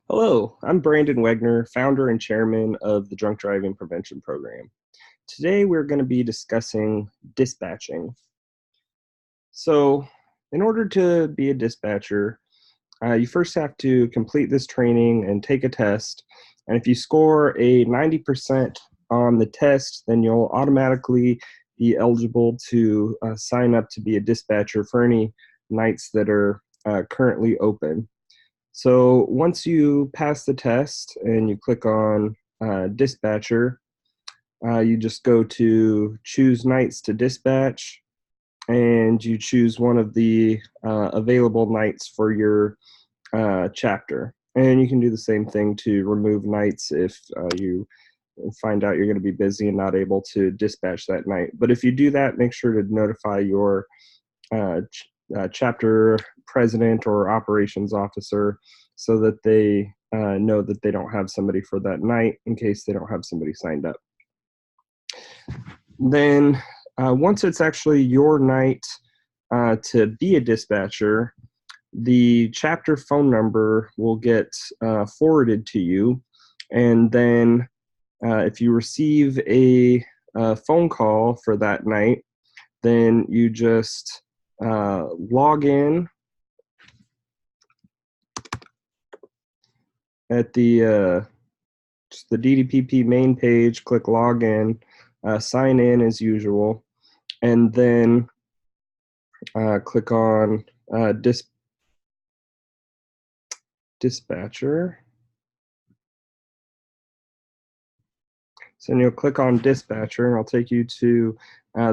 Hello, I'm Brandon Wegner, founder and chairman of the Drunk Driving Prevention Program. Today we're going to be discussing dispatching. So, in order to be a dispatcher, you first have to complete this training and take a test. And if you score a 90% on the test, then you'll automatically be eligible to sign up to be a dispatcher for any nights that are currently open. So once you pass the test and you click on dispatcher, you just go to choose nights to dispatch and you choose one of the available nights for your chapter. And you can do the same thing to remove nights if you find out you're going to be busy and not able to dispatch that night. But if you do that, make sure to notify your chapter president or operations officer so that they know that they don't have somebody for that night in case they don't have somebody signed up. Then once it's actually your night to be a dispatcher, the chapter phone number will get forwarded to you, and then if you receive a phone call for that night, then you just log in at just the DDPP main page, click login, sign in as usual, and then click on dispatcher. So then you'll click on dispatcher and I'll take you to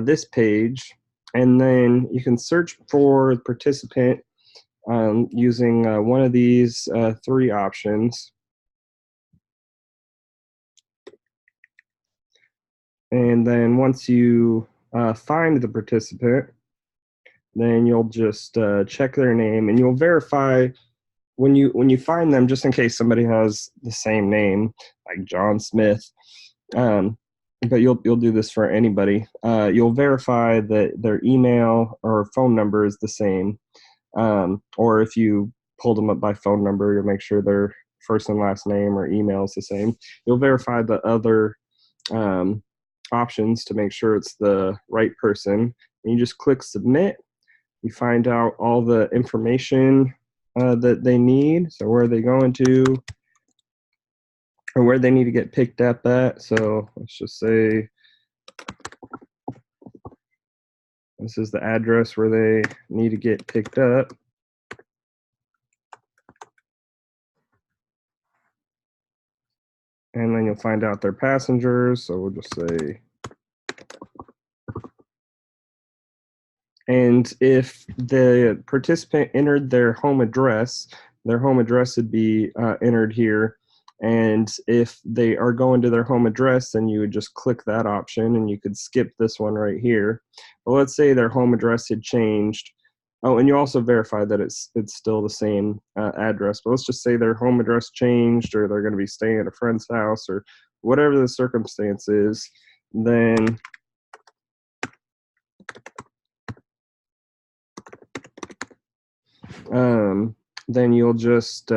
this page, and then you can search for the participant using one of these three options. And then once you find the participant, then you'll just check their name and you'll verify when you find them, just in case somebody has the same name, like John Smith. But you'll do this for anybody. You'll verify that their email or phone number is the same, or if you pulled them up by phone number, you'll make sure their first and last name or email is the same. You'll verify the other options to make sure it's the right person. And you just click submit. You find out all the information that they need. So where are they going to, or where they need to get picked up at. So let's just say this is the address where they need to get picked up. And then you'll find out their passengers. So we'll just say, and if the participant entered their home address would be entered here. And if they are going to their home address, then you would just click that option and you could skip this one right here. But let's say their home address had changed. Oh, and you also verify that it's still the same address. But let's just say their home address changed, or they're going to be staying at a friend's house, or whatever the circumstance is. Then then you'll just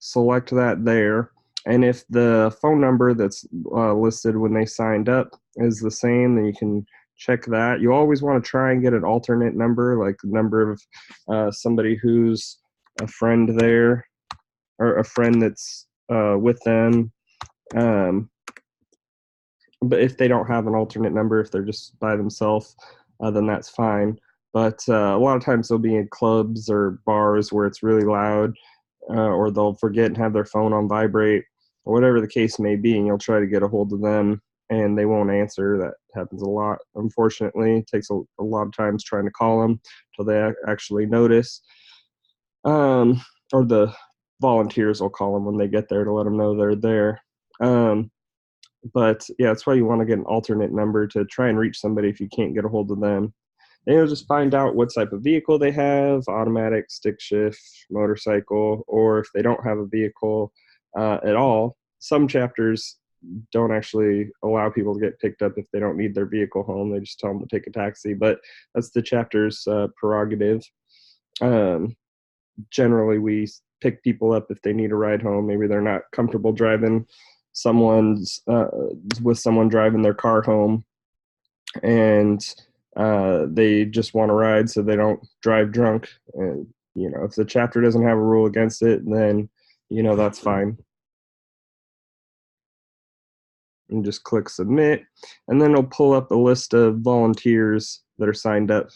select that there. And if the phone number that's listed when they signed up is the same, then you can check that. You always want to try and get an alternate number, like the number of somebody who's a friend there, or a friend that's with them. But if they don't have an alternate number, if they're just by themselves, then that's fine. But a lot of times they'll be in clubs or bars where it's really loud, or they'll forget and have their phone on vibrate, or whatever the case may be, and you'll try to get a hold of them and they won't answer. That happens a lot, unfortunately. It takes a lot of times trying to call them till they actually notice. Or the volunteers will call them when they get there to let them know they're there. But yeah, that's why you want to get an alternate number to try and reach somebody if you can't get a hold of them. And you'll just find out what type of vehicle they have: automatic, stick shift, motorcycle, or if they don't have a vehicle at all. Some chapters don't actually allow people to get picked up if they don't need their vehicle home. They just tell them to take a taxi, but that's the chapter's prerogative. Generally, we pick people up if they need a ride home. Maybe they're not comfortable driving with someone driving their car home, and they just want to ride so they don't drive drunk. And if the chapter doesn't have a rule against it, then that's fine. And just click submit, and then it'll pull up a list of volunteers that are signed up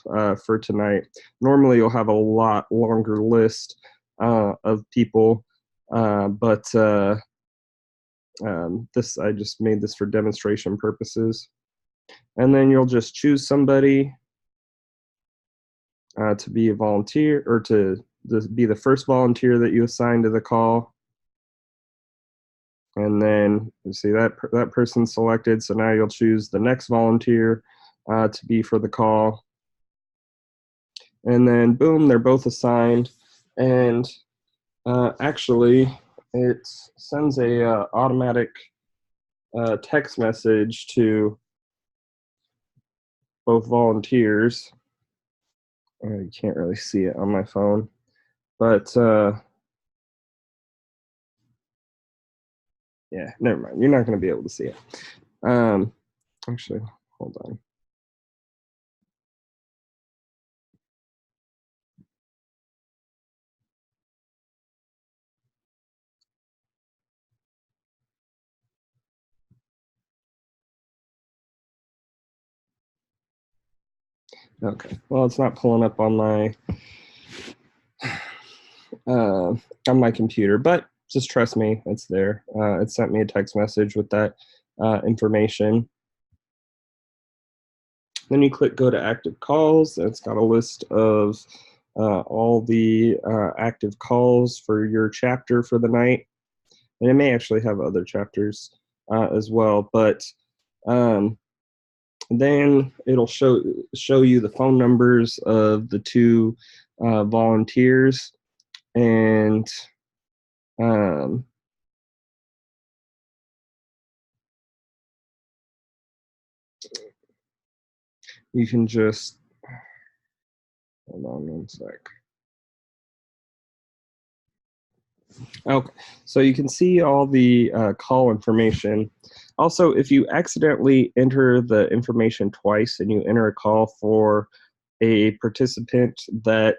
for tonight. Normally you'll have a lot longer list of people, but this, I just made this for demonstration purposes. And then you'll just choose somebody to be a volunteer, or to be the first volunteer that you assign to the call. And then you see that person's selected, so now you'll choose the next volunteer to be for the call. And then boom, they're both assigned. And actually, it sends a automatic text message to both volunteers. You can't really see it on my phone, but yeah, never mind. You're not going to be able to see it. Actually, hold on. Okay, well, it's not pulling up on my computer, but just trust me, it's there. It sent me a text message with that information. Then you click go to active calls, and it's got a list of all the active calls for your chapter for the night. And it may actually have other chapters as well, but then it'll show you the phone numbers of the two volunteers, and you can just hold on one sec. Okay, so you can see all the call information. Also, if you accidentally enter the information twice and you enter a call for a participant that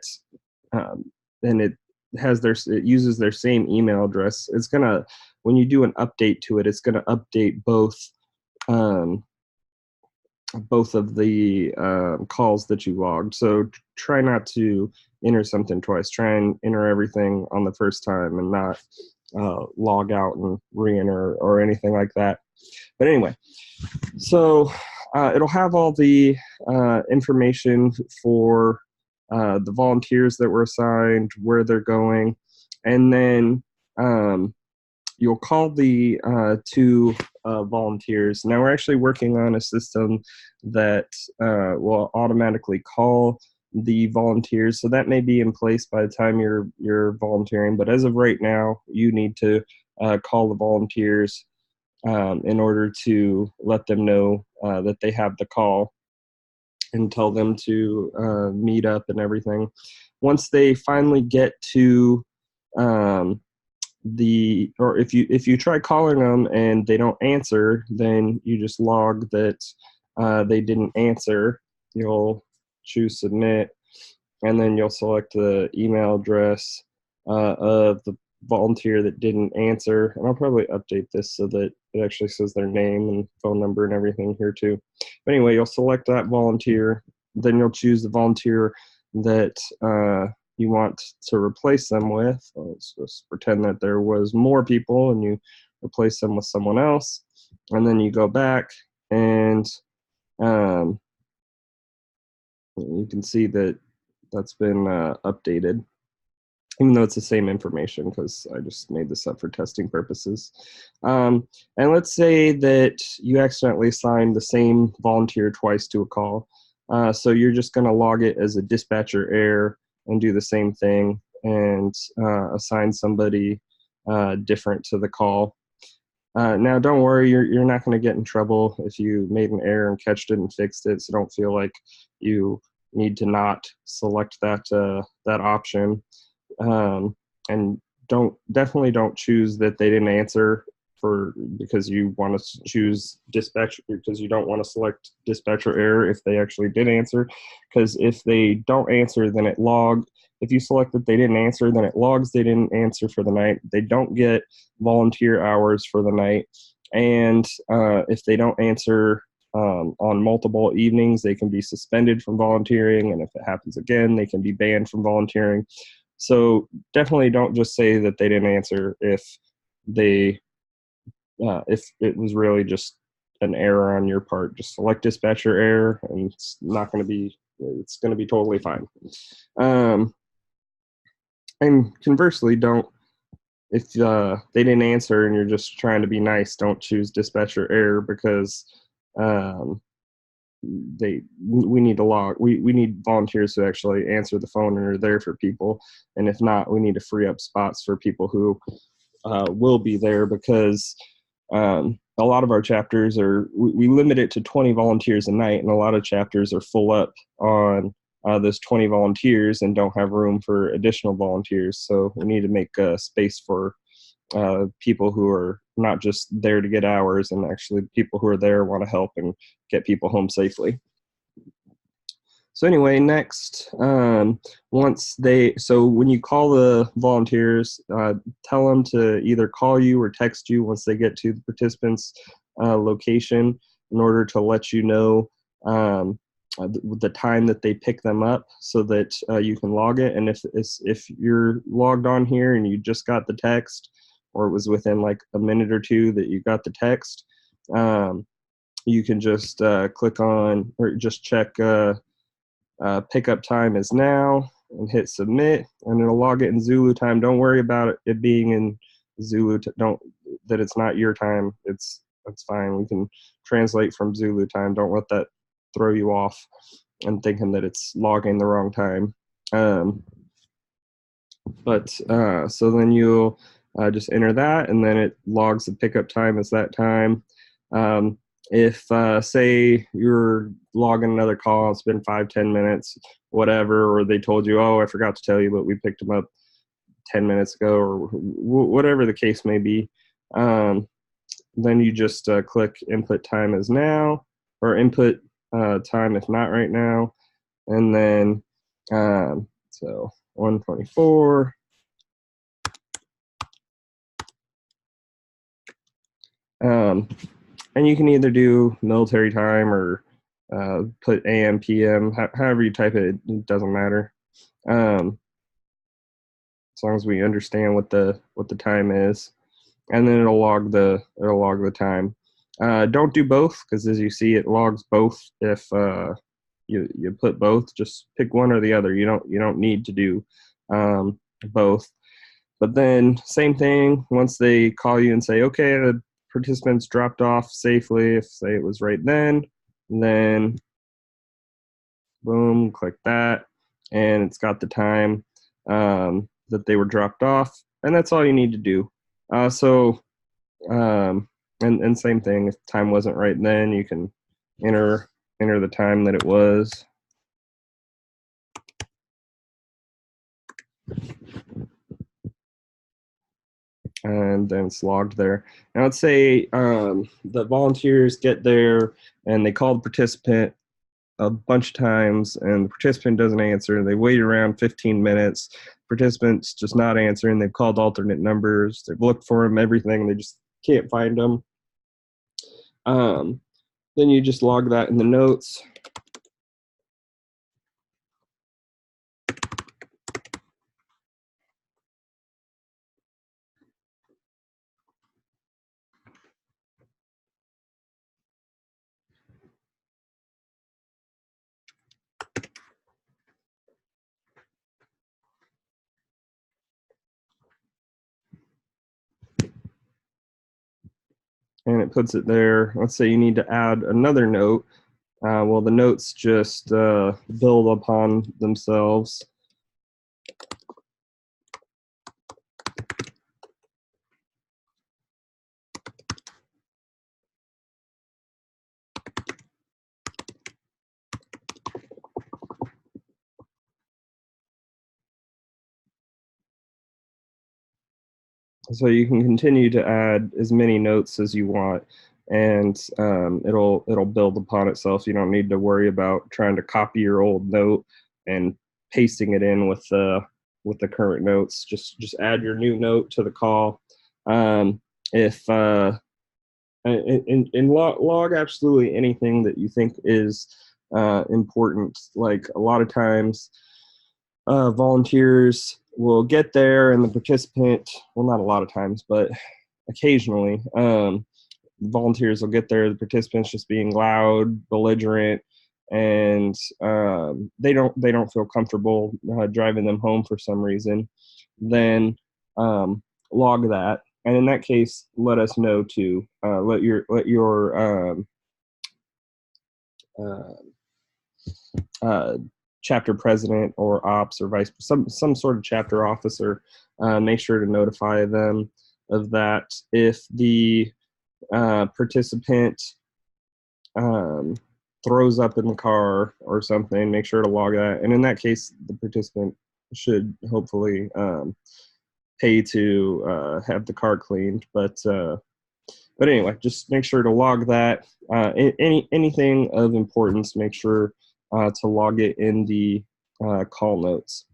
and it uses their same email address, it's gonna, when you do an update to it, it's gonna update both of the calls that you logged. So try not to enter something twice. Try and enter everything on the first time and not log out and re-enter or anything like that. But anyway, so it'll have all the information for the volunteers that were assigned, where they're going, and then you'll call the two volunteers. Now we're actually working on a system that will automatically call the volunteers, so that may be in place by the time you're volunteering. But as of right now, you need to call the volunteers in order to let them know that they have the call, and tell them to meet up and everything. Once they finally get to or if you try calling them and they don't answer, then you just log that they didn't answer. You'll choose submit, and then you'll select the email address of the volunteer that didn't answer. And I'll probably update this so that it actually says their name and phone number and everything here too. But anyway, you'll select that volunteer, then you'll choose the volunteer that you want to replace them with. Let's just pretend that there was more people and you replace them with someone else. And then you go back, and you can see that that's been updated, even though it's the same information, because I just made this up for testing purposes. And let's say that you accidentally assigned the same volunteer twice to a call. So you're just going to log it as a dispatcher error and do the same thing, and assign somebody different to the call. Now, don't worry, you're not going to get in trouble if you made an error and catched it and fixed it, so don't feel like you need to not select that option. And definitely don't choose that they didn't answer because you want to choose dispatch, because you don't want to select dispatcher error if they actually did answer, because if they don't answer, then if you select that they didn't answer, then it logs they didn't answer for the night. They don't get volunteer hours for the night. And if they don't answer on multiple evenings, they can be suspended from volunteering. And if it happens again, they can be banned from volunteering. So definitely don't just say that they didn't answer if it was really just an error on your part. Just select dispatcher error, and it's going to be totally fine. And conversely, if they didn't answer and you're just trying to be nice, don't choose dispatcher error, because we need we need volunteers to actually answer the phone and are there for people. And if not, we need to free up spots for people who will be there, because a lot of our chapters we limit it to 20 volunteers a night, and a lot of chapters are full up on those 20 volunteers and don't have room for additional volunteers. So we need to make space for people who are not just there to get hours, and actually people who are there want to help and get people home safely. So anyway, next, so when you call the volunteers, tell them to either call you or text you once they get to the participant's location, in order to let you know the time that they pick them up, so that you can log it. And if you're logged on here and you just got the text, or it was within like a minute or two that you got the text, you can just click on, or just check pickup time is now, and hit submit, and it'll log it in Zulu time. Don't worry about it being in Zulu. That it's not your time. That's fine. We can translate from Zulu time. Don't let that throw you off and thinking that it's logging the wrong time. So then you'll just enter that, and then it logs the pickup time as that time. If say you're logging another call, it's been 5-10 minutes, whatever, or they told you, oh, I forgot to tell you, but we picked them up 10 minutes ago, or whatever the case may be, then you just click input time is now, or input time if not right now, and then so 124. And you can either do military time or put AM, PM, however you type it, it doesn't matter. As long as we understand what the time is, and then it'll log the time. Don't do both, because as you see, it logs both. If you put both, just pick one or the other. You don't need to do both. But then same thing, once they call you and say, okay, the participants dropped off safely, if say it was right then boom, click that, and it's got the time that they were dropped off, and that's all you need to do. And same thing, if time wasn't right then, you can enter the time that it was. And then it's logged there. Now let's say the volunteers get there and they call the participant a bunch of times, and the participant doesn't answer. They wait around 15 minutes. Participant's just not answering. They've called alternate numbers. They've looked for them, everything. They just can't find them. Then you just log that in the notes. And it puts it there. Let's say you need to add another note. Well, the notes just build upon themselves. So you can continue to add as many notes as you want, and it'll build upon itself. You don't need to worry about trying to copy your old note and pasting it in with the current notes. Just add your new note to the call. If and log absolutely anything that you think is important. Like a lot of times, volunteers will get there and the participant, well, not a lot of times, but occasionally, volunteers will get there, the participants just being loud, belligerent, and they don't feel comfortable driving them home for some reason. Then log that, and in that case, let us know too. Let your uh, chapter president or ops or some sort of chapter officer, make sure to notify them of that. If the participant throws up in the car or something, make sure to log that. And in that case, the participant should hopefully pay to have the car cleaned. But anyway, just make sure to log that. Anything of importance, make sure to log it in the call notes.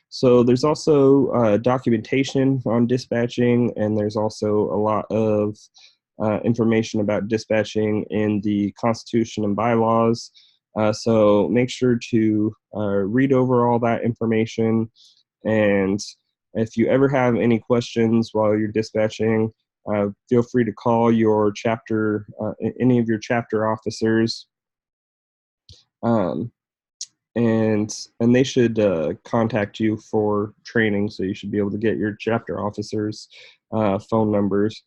So there's also documentation on dispatching, and there's also a lot of information about dispatching in the Constitution and bylaws. So make sure to read over all that information. And if you ever have any questions while you're dispatching, feel free to call your chapter, any of your chapter officers. And they should contact you for training, so you should be able to get your chapter officers' phone numbers.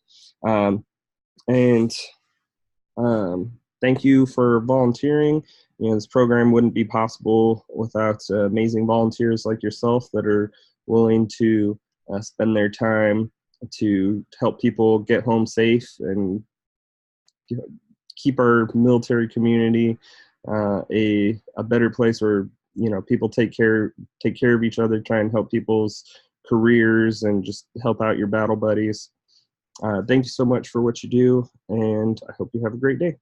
And thank you for volunteering. You know, this program wouldn't be possible without amazing volunteers like yourself that are willing to spend their time to help people get home safe and keep our military community a better place where, you know, people take care of each other, try and help people's careers, and just help out your battle buddies. Thank you so much for what you do, and I hope you have a great day.